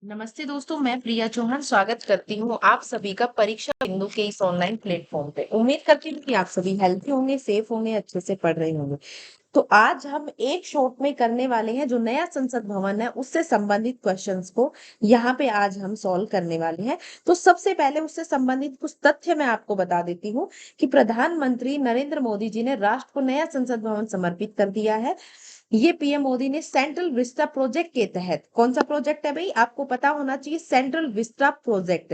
नमस्ते दोस्तों, मैं प्रिया चौहान स्वागत करती हूँ आप सभी का परीक्षा बिंदु के इस ऑनलाइन प्लेटफॉर्म पे। उम्मीद करती हूँ कि आप सभी हेल्थी होंगे, सेफ होंगे, अच्छे से पढ़ रहे होंगे। तो आज हम एक शॉट में करने वाले हैं जो नया संसद भवन है उससे संबंधित क्वेश्चंस को यहाँ पे आज हम सॉल्व करने वाले हैं। तो सबसे पहले उससे संबंधित कुछ तथ्य मैं आपको बता देती हूँ कि प्रधानमंत्री नरेंद्र मोदी जी ने राष्ट्र को नया संसद भवन समर्पित कर दिया है। ये पीएम मोदी ने सेंट्रल विस्टा प्रोजेक्ट के तहत, कौन सा प्रोजेक्ट है भाई, आपको पता होना चाहिए, सेंट्रल विस्टा प्रोजेक्ट।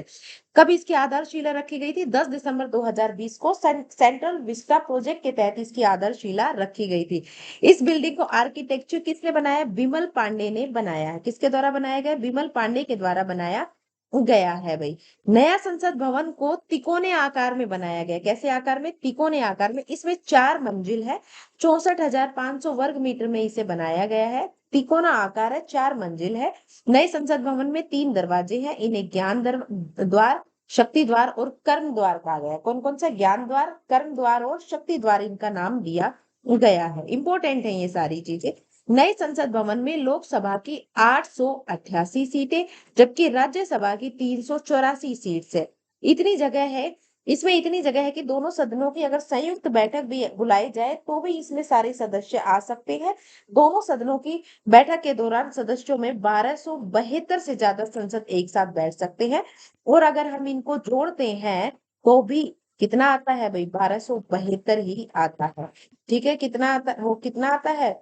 कब इसकी आधारशिला रखी गई थी? 10 दिसंबर 2020 को सेंट्रल विस्टा प्रोजेक्ट के तहत इसकी आधारशिला रखी गई थी। इस बिल्डिंग को आर्किटेक्चर किसने बनाया? विमल पांडे ने बनाया है। किसके द्वारा बनाया गया? विमल पांडे के द्वारा बनाया गया है भाई। नया संसद भवन को तिकोने आकार में बनाया गया। कैसे आकार में? तिकोने आकार में। इसमें 4 मंजिल है, 64,500 वर्ग मीटर में इसे बनाया गया है। तिकोना आकार है, 4 मंजिल है। नए संसद भवन में 3 दरवाजे हैं। इन्हें ज्ञान द्वार, शक्ति द्वार और कर्म द्वार कहा गया है। कौन कौन सा? ज्ञान द्वार, कर्म द्वार और शक्ति द्वार इनका नाम दिया गया है। इंपॉर्टेंट है ये सारी चीजें। नए संसद भवन में लोकसभा की 888 सीटें जबकि राज्यसभा की 384 सीट्स है। इतनी जगह है, इसमें इतनी जगह है कि दोनों सदनों की अगर संयुक्त बैठक भी बुलाई जाए तो भी इसमें सारे सदस्य आ सकते हैं। दोनों सदनों की बैठक के दौरान सदस्यों में 1272 से ज्यादा सांसद एक साथ बैठ सकते हैं। और अगर हम इनको जोड़ते हैं तो भी कितना आता है भाई? 1272 ही आता है। ठीक है, कितना आता, वो कितना आता है?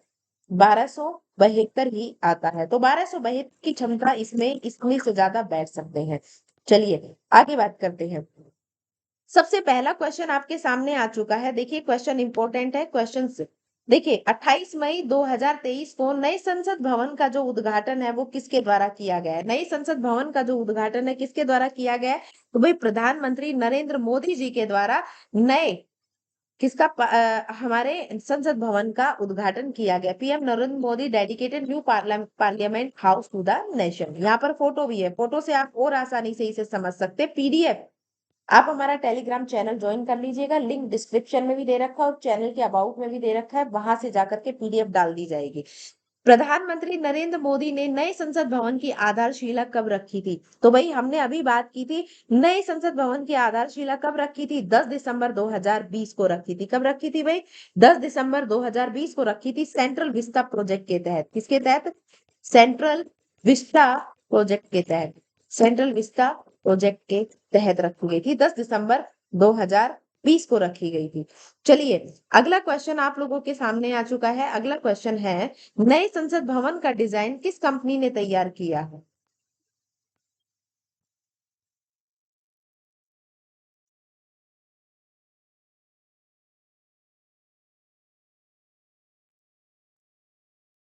1272 ही आता है। तो 1272 की क्षमता इसमें इसमें से ज्यादा बैठ सकते हैं। चलिए आगे बात करते हैं। सबसे पहला क्वेश्चन आपके सामने आ चुका है। देखिए क्वेश्चन इंपॉर्टेंट है। क्वेश्चन देखिए 28 मई 2023 को नए संसद भवन का जो उद्घाटन है वो किसके द्वारा किया गया है? नए संसद भवन का जो उद्घाटन है किसके द्वारा किया गया है? तो भाई प्रधानमंत्री नरेंद्र मोदी जी के द्वारा नए किसका हमारे संसद भवन का उद्घाटन किया गया। PM Narendra Modi dedicated new parliament house to the nation. यहाँ पर फोटो भी है, फोटो से आप और आसानी से इसे समझ सकते हैं। पीडीएफ आप हमारा टेलीग्राम चैनल ज्वाइन कर लीजिएगा, लिंक डिस्क्रिप्शन में भी दे रखा है और चैनल के अबाउट में भी दे रखा है, वहां से जाकर के पीडीएफ डाल दी जाएगी। प्रधानमंत्री नरेंद्र मोदी ने नए संसद भवन की आधारशिला कब रखी थी? तो भाई हमने अभी बात की थी, नए संसद भवन की आधारशिला कब रखी थी? 10 दिसंबर 2020 को रखी थी। कब रखी थी भाई? 10 दिसंबर 2020 को रखी थी, सेंट्रल विस्टा प्रोजेक्ट के तहत। किसके तहत? सेंट्रल विस्टा प्रोजेक्ट के तहत। सेंट्रल विस्टा प्रोजेक्ट के तहत रखी गई थी, 10 दिसंबर 2020 को रखी गई थी। चलिए अगला क्वेश्चन आप लोगों के सामने आ चुका है। अगला क्वेश्चन है, नए संसद भवन का डिजाइन किस कंपनी ने तैयार किया है?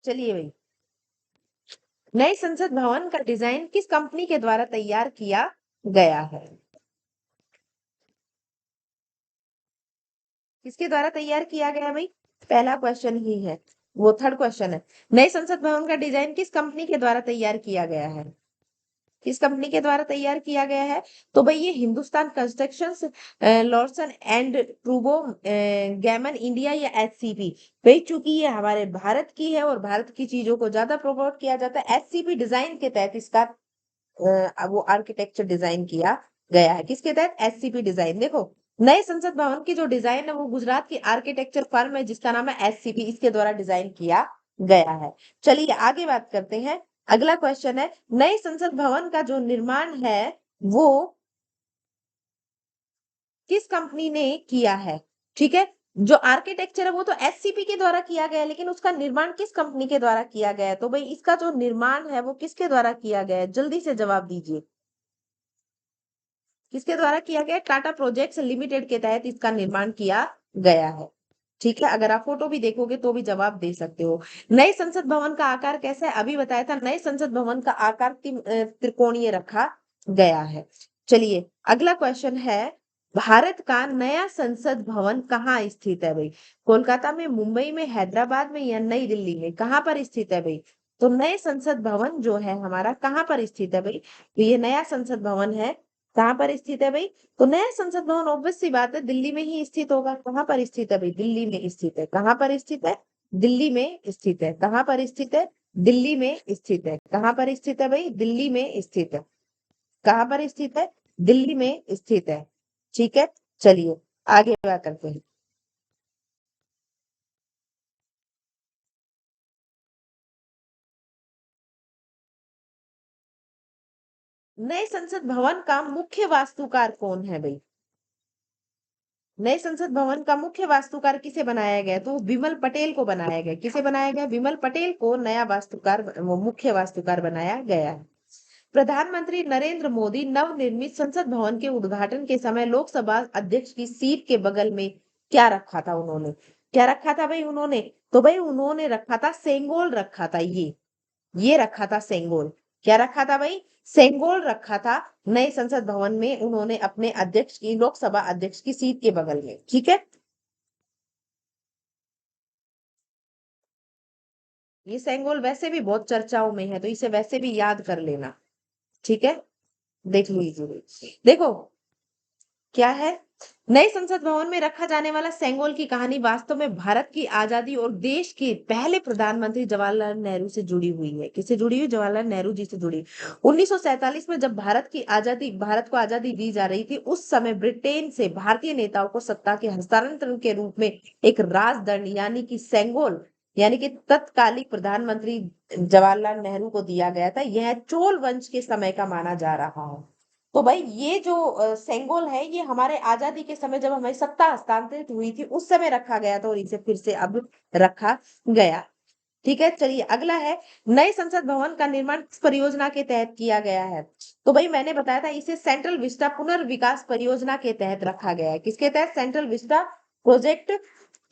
चलिए भाई, नए संसद भवन का डिजाइन किस कंपनी के द्वारा तैयार किया गया है? किसके द्वारा तैयार किया गया भाई? पहला क्वेश्चन ही है, वो थर्ड क्वेश्चन है। नए संसद भवन का डिजाइन किस कंपनी के द्वारा तैयार किया गया है? किस कंपनी के द्वारा तैयार किया गया है? तो भाई ये हिंदुस्तान कंस्ट्रक्शंस, लॉर्सन एंड ट्रूबो, गैमन इंडिया या एचसीपी। भाई चूंकि ये हमारे भारत की है और भारत की चीजों को ज्यादा प्रमोट किया जाता है, एचसीपी डिजाइन के तहत इसका वो आर्किटेक्चर डिजाइन किया गया है। किसके तहत? HCP design. देखो नए संसद भवन की जो डिजाइन है वो गुजरात की आर्किटेक्चर फर्म है जिसका नाम है एचसीपी, इसके द्वारा डिजाइन किया गया है। चलिए आगे बात करते हैं। अगला क्वेश्चन है, नए संसद भवन का जो निर्माण है वो किस कंपनी ने किया है? ठीक है, जो आर्किटेक्चर है वो तो एससीपी के द्वारा किया गया है, लेकिन उसका निर्माण किस कंपनी के द्वारा किया गया है? तो भाई इसका जो निर्माण है वो किसके द्वारा किया गया है? जल्दी से जवाब दीजिए। किसके द्वारा किया गया? टाटा प्रोजेक्ट्स लिमिटेड के तहत इसका निर्माण किया गया है। ठीक है, अगर आप फोटो भी देखोगे तो भी जवाब दे सकते हो। नए संसद भवन का आकार कैसा है? अभी बताया था, नए संसद भवन का आकार त्रिकोणीय रखा गया है। चलिए अगला क्वेश्चन है, भारत का नया संसद भवन कहाँ स्थित है भाई? कोलकाता में, मुंबई में, हैदराबाद में या नई दिल्ली में? कहाँ पर स्थित है भाई? तो नए संसद भवन जो है हमारा कहाँ पर स्थित है भाई? तो ये नया संसद भवन है, कहाँ पर स्थित है भाई? तो नया संसद भवन ऑब्वियस सी बात है दिल्ली में ही स्थित होगा। कहाँ पर स्थित है भाई? दिल्ली में स्थित है। कहाँ पर स्थित है? दिल्ली में स्थित है। कहाँ पर स्थित है? दिल्ली में स्थित है। कहाँ पर स्थित है भाई? दिल्ली में स्थित है। कहाँ पर स्थित है? दिल्ली में स्थित है। ठीक है, चलिए आगे बात करते हैं। नए संसद भवन का मुख्य वास्तुकार कौन है भाई? नए संसद भवन का मुख्य वास्तुकार किसे बनाया गया? तो विमल पटेल को बनाया गया। किसे बनाया गया? विमल पटेल को नया वास्तुकार, वो मुख्य वास्तुकार बनाया गया है। प्रधानमंत्री नरेंद्र मोदी नवनिर्मित संसद भवन के उद्घाटन के समय लोकसभा अध्यक्ष की सीट के बगल में क्या रखा था उन्होंने? क्या रखा था भाई उन्होंने? तो भाई उन्होंने रखा था सेंगोल, रखा था ये रखा था सेंगोल। क्या रखा था भाई? सेंगोल रखा था नए संसद भवन में उन्होंने अपने अध्यक्ष की, लोकसभा अध्यक्ष की सीट के बगल में। ठीक है, ये सेंगोल वैसे भी बहुत चर्चाओं में है, तो इसे वैसे भी याद कर लेना। ठीक है, देख लीजिए। देखो क्या है, नए संसद भवन में रखा जाने वाला सेंगोल की कहानी वास्तव में भारत की आजादी और देश के पहले प्रधानमंत्री जवाहरलाल नेहरू से जुड़ी हुई है। किससे जुड़ी हुई? जवाहरलाल नेहरू जी से जुड़ी। 1947 में जब भारत को आजादी दी जा रही थी, उस समय ब्रिटेन से भारतीय नेताओं को सत्ता के हस्तांतरण के रूप में एक राजदंड यानी कि सेंगोल, यानी कि तत्कालिक प्रधानमंत्री जवाहरलाल नेहरू को दिया गया था। यह चोल वंश के समय का माना जा रहा है। तो भाई ये जो सेंगोल है, ये हमारे आजादी के समय जब हमारी सत्ता हस्तांतरित हुई थी उस समय रखा गया था, और इसे फिर से अब रखा गया। ठीक है, चलिए अगला है, नए संसद भवन का निर्माण किस परियोजना के तहत किया गया है? तो भाई मैंने बताया था, इसे सेंट्रल विस्टा पुनर्विकास परियोजना के तहत रखा गया है। किसके तहत? सेंट्रल विस्टा प्रोजेक्ट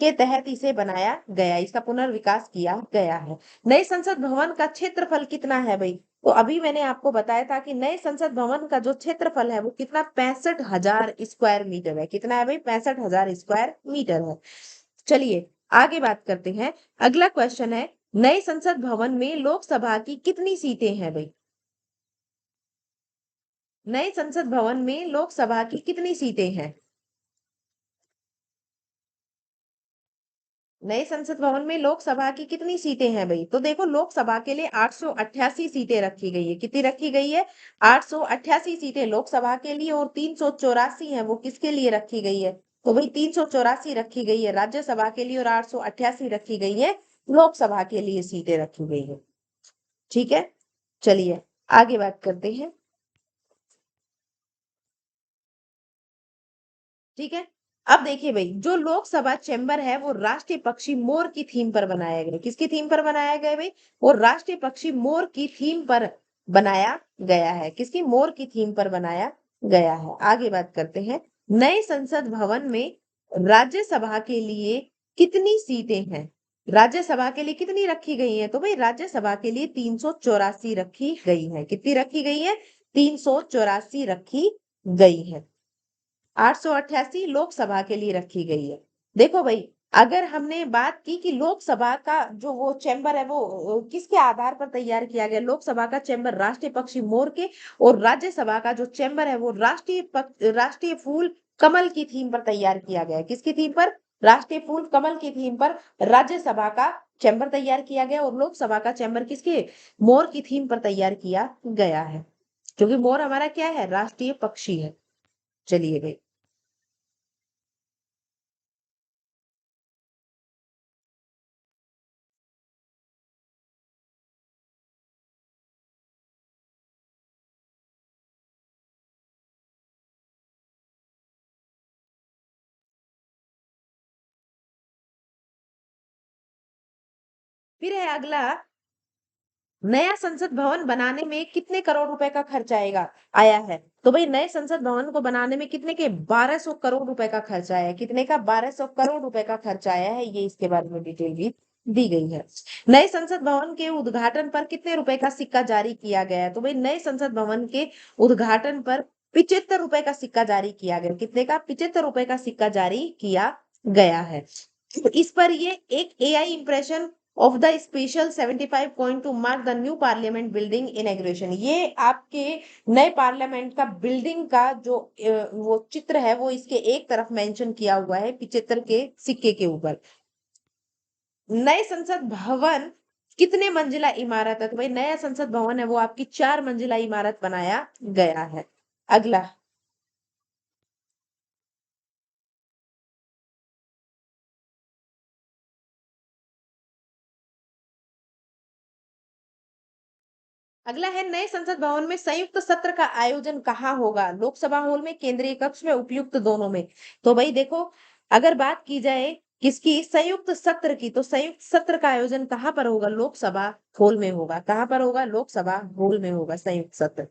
के तहत इसे बनाया गया, इसका पुनर्विकास किया गया है। नए संसद भवन का क्षेत्रफल कितना है भाई? तो अभी मैंने आपको बताया था कि नए संसद भवन का जो क्षेत्रफल है वो कितना, 65,000 स्क्वायर मीटर है। कितना है भाई? 65,000 स्क्वायर मीटर है। चलिए आगे बात करते हैं। अगला क्वेश्चन है, नए संसद भवन में लोकसभा की कितनी सीटें हैं भाई? नए संसद भवन में लोकसभा की कितनी सीटें हैं? नए संसद भवन में लोकसभा की कितनी सीटें हैं भाई? तो देखो लोकसभा के लिए 888 सीटें रखी गई है। कितनी रखी गई है? 888 सीटें लोकसभा के लिए, और 384 है वो किसके लिए रखी गई है? तो भाई 384 रखी गई है राज्यसभा के लिए, और 888 रखी गई है लोकसभा के लिए, सीटें रखी गई है। ठीक है, चलिए आगे बात करते हैं। ठीक है, अब देखिए भाई, जो लोकसभा चैम्बर है वो राष्ट्रीय पक्षी मोर की थीम पर बनाया गया। किसकी थीम पर बनाया गया भाई? वो राष्ट्रीय पक्षी मोर की थीम पर बनाया गया है। किसकी? मोर की थीम पर बनाया गया है। आगे बात करते हैं, नए संसद भवन में राज्यसभा के लिए कितनी सीटें हैं? राज्यसभा के लिए कितनी रखी गई है? तो भाई राज्यसभा के लिए 384 रखी गई है। कितनी रखी गई है? 384 रखी गई है। 888 लोकसभा के लिए रखी गई है। देखो भाई, अगर हमने बात की कि लोकसभा का जो वो चैम्बर है वो किसके आधार पर तैयार किया गया, लोकसभा का चैम्बर राष्ट्रीय पक्षी मोर के, और राज्यसभा का जो चैम्बर है वो राष्ट्रीय फूल कमल की थीम पर तैयार किया गया है। किसकी थीम पर? राष्ट्रीय फूल कमल की थीम पर राज्यसभा का चैम्बर तैयार किया गया, और लोकसभा का चैम्बर किसके? मोर की थीम पर तैयार किया गया है, क्योंकि मोर हमारा क्या है? राष्ट्रीय पक्षी है। चलिए भाई, फिर है अगला, नया संसद भवन बनाने में कितने करोड़ रुपए का खर्च आया है? तो भाई नए संसद भवन को बनाने में कितने के, 1200 करोड़ रुपए का खर्च आया है। कितने का? 1200 करोड़ रुपए का खर्च आया है। ये इसके बारे में डिटेल भी दी गई है। नए संसद भवन के उद्घाटन पर कितने रुपए का सिक्का जारी किया गया है? तो भाई नए संसद भवन के उद्घाटन पर 75 रुपए का सिक्का जारी किया गया। कितने का? 75 रुपए का सिक्का जारी किया गया है। इस पर ये एक AI impression of the special 75 point two mark the new parliament building inauguration, ये आपके नए पार्लियामेंट का बिल्डिंग का जो वो चित्र है वो इसके एक तरफ मेंशन किया हुआ है 75 के सिक्के के ऊपर। नए संसद भवन कितने मंजिला इमारत है? तो भाई नया संसद भवन है वो आपकी 4 मंजिला इमारत बनाया गया है। अगला अगला है नए संसद भवन में संयुक्त सत्र का आयोजन कहाँ होगा? लोकसभा हॉल में, केंद्रीय कक्ष में, उपयुक्त दोनों में। तो भाई देखो, अगर बात की जाए किसकी, संयुक्त सत्र की, तो संयुक्त सत्र का आयोजन कहाँ पर होगा? लोकसभा हॉल में होगा। कहाँ पर होगा? लोकसभा हॉल में होगा संयुक्त सत्र।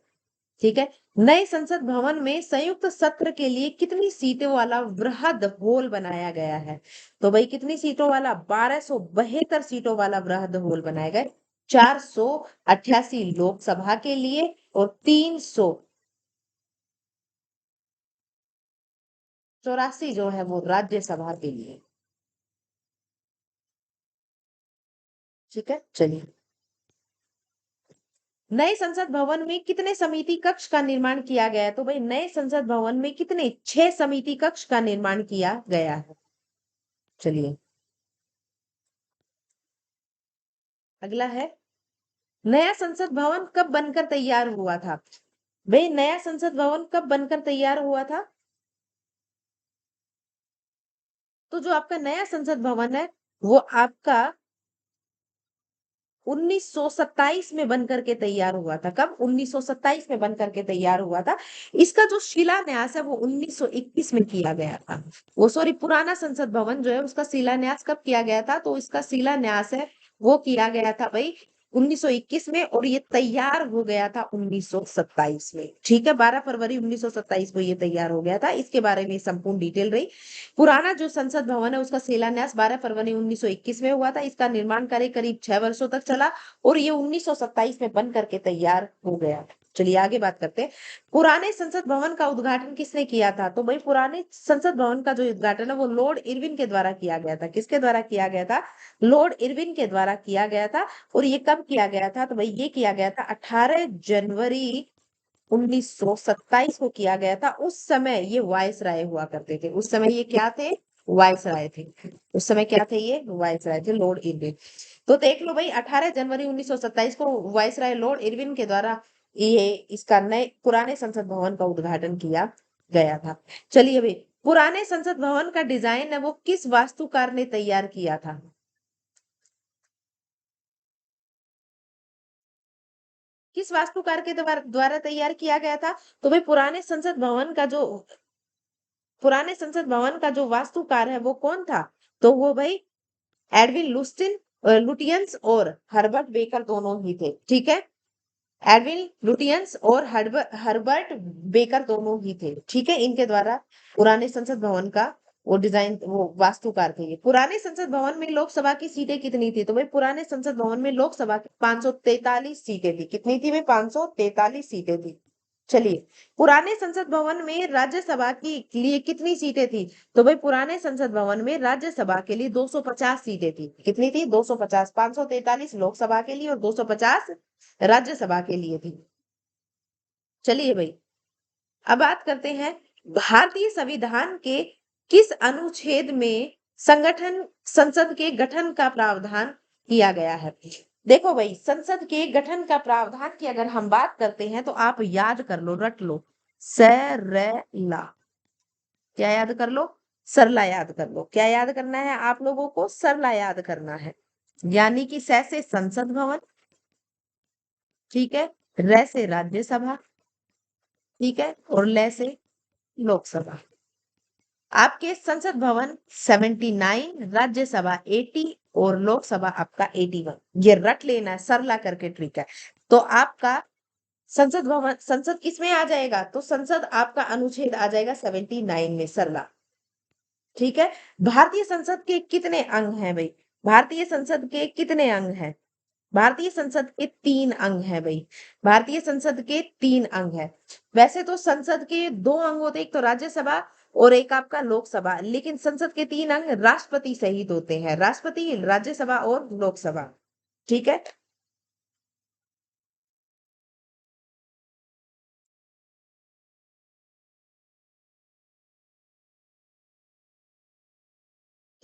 ठीक है। नए संसद भवन में संयुक्त सत्र के लिए कितनी सीटों वाला वृहद हॉल बनाया गया है? तो भाई कितनी सीटों वाला? 1272 सीटों वाला वृहद हॉल बनाया गया। 488 लोकसभा के लिए और 384 जो है वो राज्यसभा के लिए। ठीक है, चलिए। नए संसद भवन में कितने समिति कक्ष का निर्माण किया गया है? तो भाई नए संसद भवन में कितने? 6 समिति कक्ष का निर्माण किया गया है। चलिए, अगला है नया संसद भवन कब बनकर तैयार हुआ था? भाई नया संसद भवन कब बनकर तैयार हुआ था? तो जो आपका नया संसद भवन है वो आपका 1927 में बनकर के तैयार हुआ था। कब? 1927 में बनकर के तैयार हुआ था। इसका जो शिलान्यास है वो 1921 में किया गया था। वो सॉरी, पुराना संसद भवन जो है उसका शिलान्यास कब किया गया था? तो इसका शिलान्यास है वो किया गया था भाई 1921 में, और ये तैयार हो गया था 1927 में। ठीक है, 12 फरवरी 1927 को ये तैयार हो गया था। इसके बारे में संपूर्ण डिटेल रही। पुराना जो संसद भवन है उसका शिलान्यास 12 फरवरी 1921 में हुआ था। इसका निर्माण कार्य करीब 6 वर्षों तक चला और ये 1927 में बन करके तैयार हो गया। चलिए आगे बात करते हैं। पुराने संसद भवन का उद्घाटन किसने किया था? तो भाई पुराने संसद भवन का जो उद्घाटन है वो लॉर्ड इरविन के द्वारा किया गया था। किसके द्वारा किया गया था? लॉर्ड इरविन के द्वारा किया गया था। और ये कब किया गया था? तो भाई ये किया गया था 18 जनवरी 1927 को किया गया था। उस समय ये वायस राय हुआ करते थे। उस समय ये क्या थे? वायस राय थे। उस समय क्या थे? ये वायस राय थे, लॉर्ड इरविन। तो देख लो भाई, 18 जनवरी 1927 को वायस राय लॉर्ड इरविन के द्वारा ये इसका नए पुराने संसद भवन का उद्घाटन किया गया था। चलिए भाई, पुराने संसद भवन का डिजाइन है वो किस वास्तुकार ने तैयार किया था? किस वास्तुकार के द्वारा द्वारा तैयार किया गया था? तो भाई पुराने संसद भवन का जो वास्तुकार है वो कौन था? तो वो भाई एडविन लुटियंस और हर्बर्ट बेकर दोनों ही थे। ठीक है, एडविन लुटियंस और हर्बर्ट बेकर दोनों ही थे। ठीक है, इनके द्वारा पुराने संसद भवन का वो डिजाइन, वो वास्तुकार थे ये। पुराने संसद भवन में लोकसभा की सीटें कितनी थी? तो भाई पुराने संसद भवन में लोकसभा की 543 सीटें थी। कितनी थी भाई? 543 सीटें थी। चलिए, पुराने संसद भवन में राज्यसभा की लिए कितनी सीटें थी? तो भाई पुराने संसद भवन में राज्यसभा के लिए 250 सीटें थी। कितनी थी? 250। 543 लोकसभा के लिए और 250 राज्यसभा के लिए थी। चलिए भाई, अब बात करते हैं भारतीय संविधान के किस अनुच्छेद में संगठन संसद के गठन का प्रावधान किया गया है? देखो भाई, संसद के गठन का प्रावधान की अगर हम बात करते हैं तो आप याद कर लो, रट लो, सरला। क्या याद कर लो? सरला याद कर लो। क्या याद करना है आप लोगों को? सरला याद करना है। यानी कि से संसद भवन, ठीक है, से राज्यसभा, ठीक है, और से लोकसभा। आपके संसद भवन 79, राज्यसभा 80 और लोकसभा आपका 81। ये रट लेना है, सरला करके ट्रिक है। तो आपका संसद भवन, संसद किसमें आ जाएगा? तो संसद आपका अनुच्छेद आ जाएगा 79 में, सरला। ठीक है। भारतीय संसद के कितने अंग हैं भाई? भारतीय संसद के कितने अंग हैं? भारतीय संसद के 3 अंग हैं भाई। भारतीय संसद के 3 अंग हैं। वैसे तो संसद के 2 अंग होते हैं, एक तो राज्यसभा और एक आपका लोकसभा, लेकिन संसद के 3 अंग राष्ट्रपति सहित होते हैं। राष्ट्रपति, राज्यसभा और लोकसभा। ठीक है।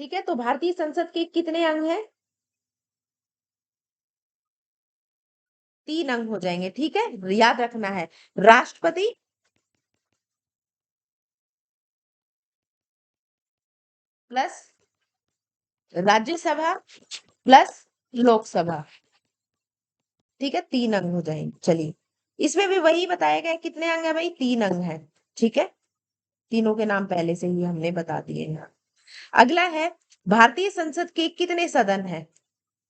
ठीक है, तो भारतीय संसद के कितने अंग हैं? 3 अंग हो जाएंगे, ठीक है, याद रखना है। राष्ट्रपति प्लस राज्यसभा प्लस लोकसभा, ठीक है, 3 अंग हो जाएंगे। चलिए, इसमें भी वही बताया गया है, कितने अंग है भाई, 3 अंग है, ठीक है, तीनों के नाम पहले से ही हमने बता दिए हैं। अगला है, भारतीय संसद के कितने सदन है?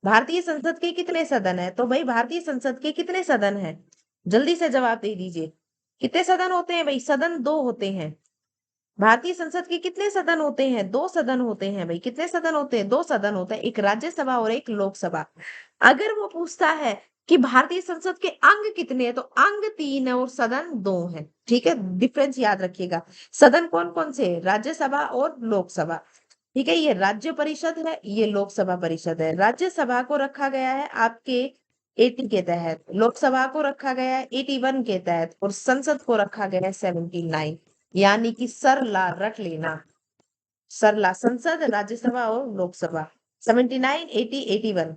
भारतीय संसद के कितने सदन है? तो भाई भारतीय संसद के कितने सदन है? जल्दी से जवाब दे दीजिए। कितने सदन होते हैं भाई? सदन 2 होते हैं। भारतीय संसद के कितने सदन होते हैं? 2 सदन होते हैं भाई। कितने सदन होते हैं? 2 सदन होते हैं, एक राज्यसभा और एक लोकसभा। अगर वो पूछता है कि भारतीय संसद के अंग कितने हैं, तो अंग 3 है और सदन 2 है, ठीक है, डिफरेंस याद रखिएगा। सदन कौन कौन से? राज्यसभा और लोकसभा, ठीक है, ये राज्य परिषद है, ये लोकसभा परिषद है। राज्यसभा को रखा गया है आपके 80 के तहत, लोकसभा को रखा गया है 81 के तहत, और संसद को रखा गया है 79, यानी कि सरला रट लेना, सरला, संसद, राज्यसभा और लोकसभा, 79, 80, 81।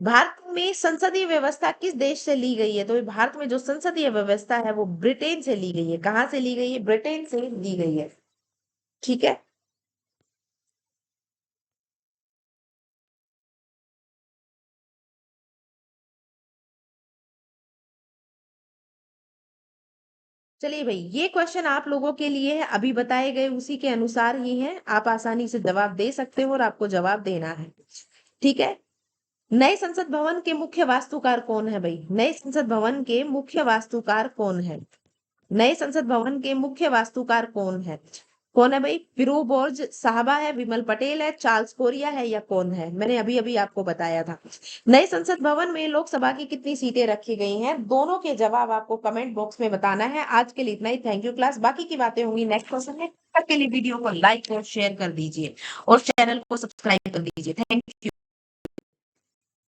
भारत में संसदीय व्यवस्था किस देश से ली गई है? तो भारत में जो संसदीय व्यवस्था है वो ब्रिटेन से ली गई है। कहां से ली गई है? ब्रिटेन से ली गई है, ठीक है। चलिए भाई, ये क्वेश्चन आप लोगों के लिए है, अभी बताए गए उसी के अनुसार ही है, आप आसानी से जवाब दे सकते हो और आपको जवाब देना है, ठीक है। नए संसद भवन के मुख्य वास्तुकार कौन है भाई? नए संसद भवन के मुख्य वास्तुकार कौन है? नए संसद भवन के मुख्य वास्तुकार कौन है? कौन है भाई? फिरोज साहबा है, विमल पटेल है, चार्ल्स कोरिया है, या कौन है? मैंने अभी अभी आपको बताया था। नए संसद भवन में लोकसभा की कितनी सीटें रखी गई हैं? दोनों के जवाब आपको कमेंट बॉक्स में बताना है। आज के लिए इतना ही, थैंक यू क्लास, बाकी की बातें होंगी नेक्स्ट क्वेश्चन में। तब तक के लिए वीडियो को लाइक और शेयर कर दीजिए और चैनल को सब्सक्राइब कर दीजिए। Thank you.